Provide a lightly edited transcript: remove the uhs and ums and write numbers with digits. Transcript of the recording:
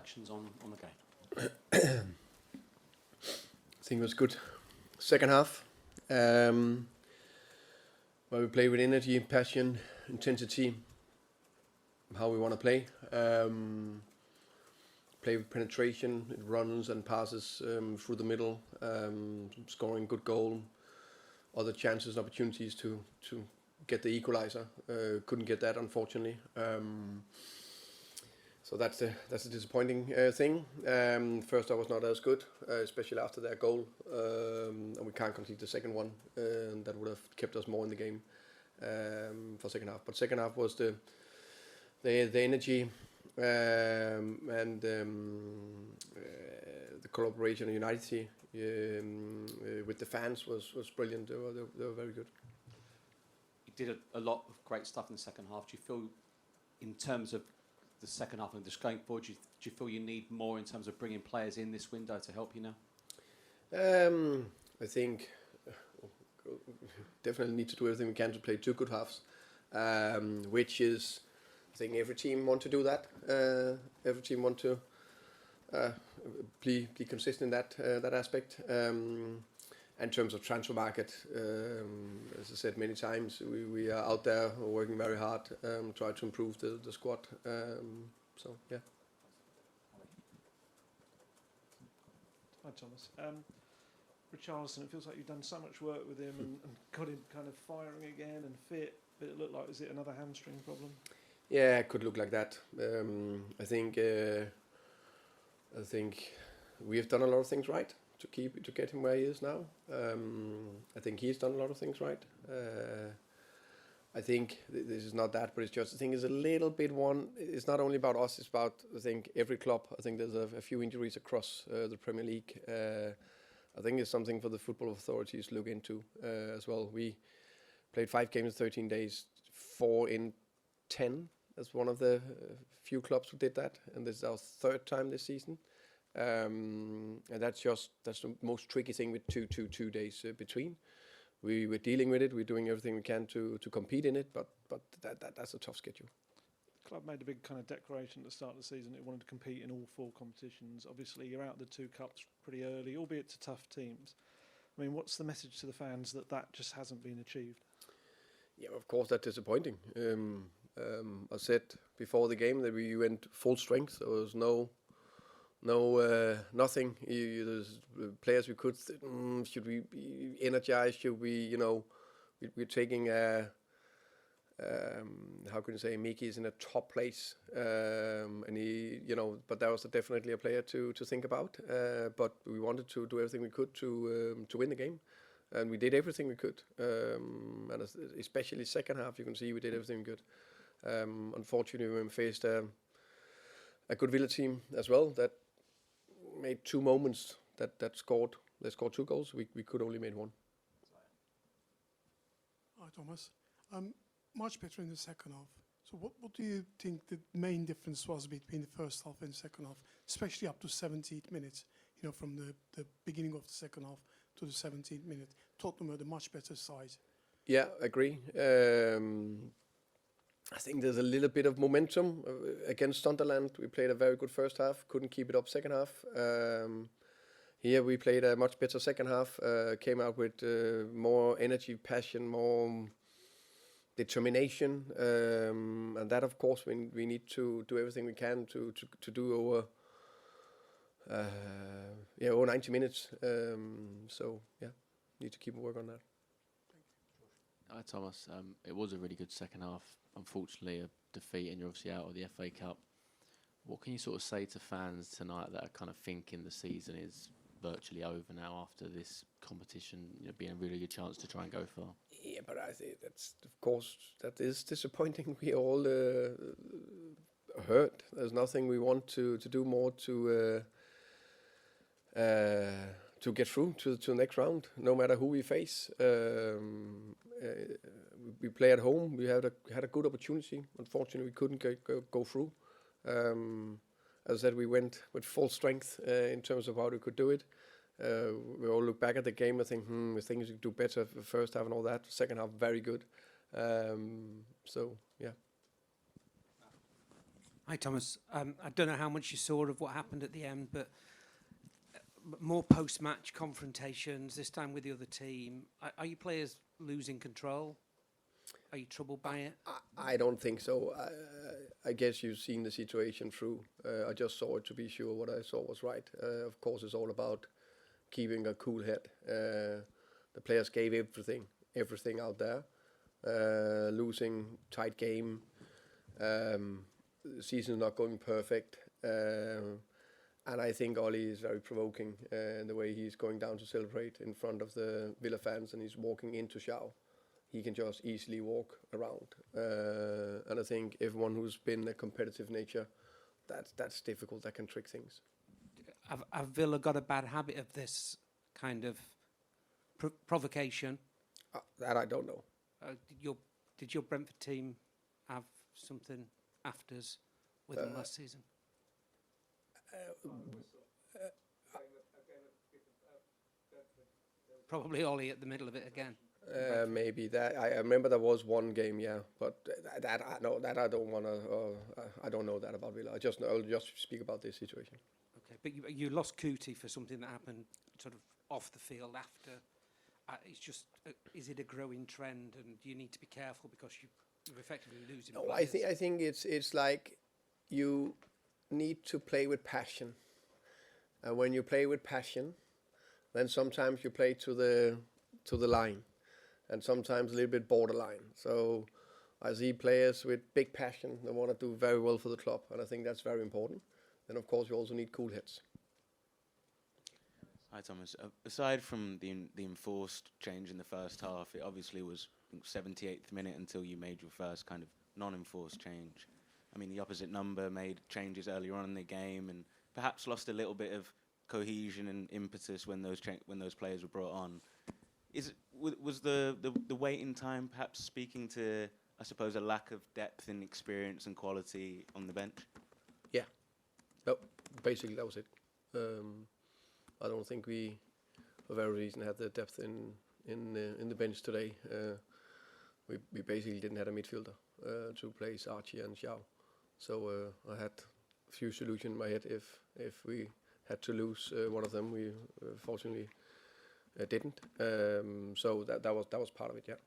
reflections on the game. I think it was good. Second half, where we play with energy, passion, intensity, how we want to play. Play with penetration, it runs and passes through the middle, scoring good goal, other chances and opportunities to get the equalizer. Couldn't get that, unfortunately. So that's a disappointing thing. First half was not as good, especially after their goal, and we can't complete the second one. That would have kept us more in the game for second half. But second half was the energy and the collaboration and unity with the fans was brilliant. They were very good. You did a lot of great stuff in the second half. Do you feel, in terms of the second half and just going forward, do you feel you need more in terms of bringing players in this window to help you now? I think definitely need to do everything we can to play two good halves, which is, I think every team want to do that. Every team want to be consistent in that aspect. In terms of transfer market, as I said many times, we are out there working very hard, try to improve the squad. So yeah. Hi Thomas. Richarlison, it feels like you've done so much work with him and got him kind of firing again and fit, but it looked like, is it another hamstring problem? Yeah, it could look like that. I think we have done a lot of things right to get him where he is now. I think he's done a lot of things right. I think this is not that, but it's just, I think it's a little bit one. It's not only about us, it's about, I think, every club. I think there's a few injuries across the Premier League. I think it's something for the football authorities to look into as well. We played 5 games in 13 days, 4 in 10. That's one of the few clubs who did that, and this is our 3rd time this season. And that's the most tricky thing with two days between. We're dealing with it. We're doing everything we can to compete in it, but that's a tough schedule. The club made a big kind of declaration at the start of the season. It wanted to compete in all 4 competitions. Obviously, you're out of the 2 cups pretty early, albeit to tough teams. I mean, what's the message to the fans that just hasn't been achieved? Yeah, of course, that's disappointing. I said before the game that we went full strength. There was nothing. There's players we could. Should we be energized? Should we? We're taking how can you say? Miki's in a top place, and he, but that was definitely a player to think about. But we wanted to do everything we could to win the game, and we did everything we could. And especially second half, you can see we did everything we could. Unfortunately, we faced a good Villa team as well that made 2 moments that scored. They scored 2 goals. We could only made 1. Hi Thomas. Much better in the second half. So what do you think the main difference was between the first half and the second half, especially up to 78 minutes? From the beginning of the second half to the 17th minute, Tottenham had a much better side. Yeah, I agree. I think there's a little bit of momentum against Sunderland. We played a very good first half, couldn't keep it up second half. Here we played a much better second half, came out with more energy, passion, more determination, and that of course we need to do everything we can to do over 90 minutes. So yeah, need to keep work on that. Hi Thomas, it was a really good second half. Unfortunately, a defeat, and you're obviously out of the FA Cup. What can you sort of say to fans tonight that are kind of thinking the season is virtually over now after this competition, being a really good chance to try and go far? Yeah, but I think that's, of course, that is disappointing. We all hurt. There's nothing we want to do more to get through to the next round, no matter who we face. We play at home. We had a good opportunity. Unfortunately, we couldn't go through. As I said, we went with full strength in terms of how we could do it. We all look back at the game and think, we think we could do better for the first half and all that. Second half, very good. So, yeah. Hi, Thomas. I don't know how much you saw of what happened at the end, but more post-match confrontations, this time with the other team. Are you players losing control? Are you troubled by it? I don't think so. I guess you've seen the situation through. I just saw it to be sure what I saw was right. Of course, it's all about keeping a cool head. The players gave everything out there. Losing tight game. The season is not going perfect. And I think Ollie is very provoking in the way he's going down to celebrate in front of the Villa fans, and he's walking into Shaw. He can just easily walk around. And I think everyone who's been a competitive nature, that's difficult. That can trick things. Have Villa got a bad habit of this kind of provocation? That I don't know. Did your Brentford team have something afters with them last season? Probably Ollie at the middle of it again. Maybe that. I remember there was one game, yeah, but that I know that I don't want to. I don't know that about Villa. I'll just speak about this situation. Okay, but you lost Kuti for something that happened sort of off the field after. It's just, is it a growing trend, and do you need to be careful because you're effectively losing? No, players? I think it's like you need to play with passion, and when you play with passion, then sometimes you play to the line, and sometimes a little bit borderline. So I see players with big passion. They want to do very well for the club, and I think that's very important. And of course, you also need cool heads. Hi Thomas. Aside from the enforced change in the first half, it obviously was 78th minute until you made your first kind of non-enforced change. I mean, the opposite number made changes earlier on in the game and perhaps lost a little bit of cohesion and impetus when those players were brought on. Was the waiting time perhaps speaking to, I suppose, a lack of depth and experience and quality on the bench? Yeah, no, basically that was it. I don't think we, for various reasons, had the depth in the bench today. We basically didn't have a midfielder to place Archie and Xiao, so I had a few solutions in my head if we had to lose one of them. We fortunately didn't. So that was part of it. Yeah.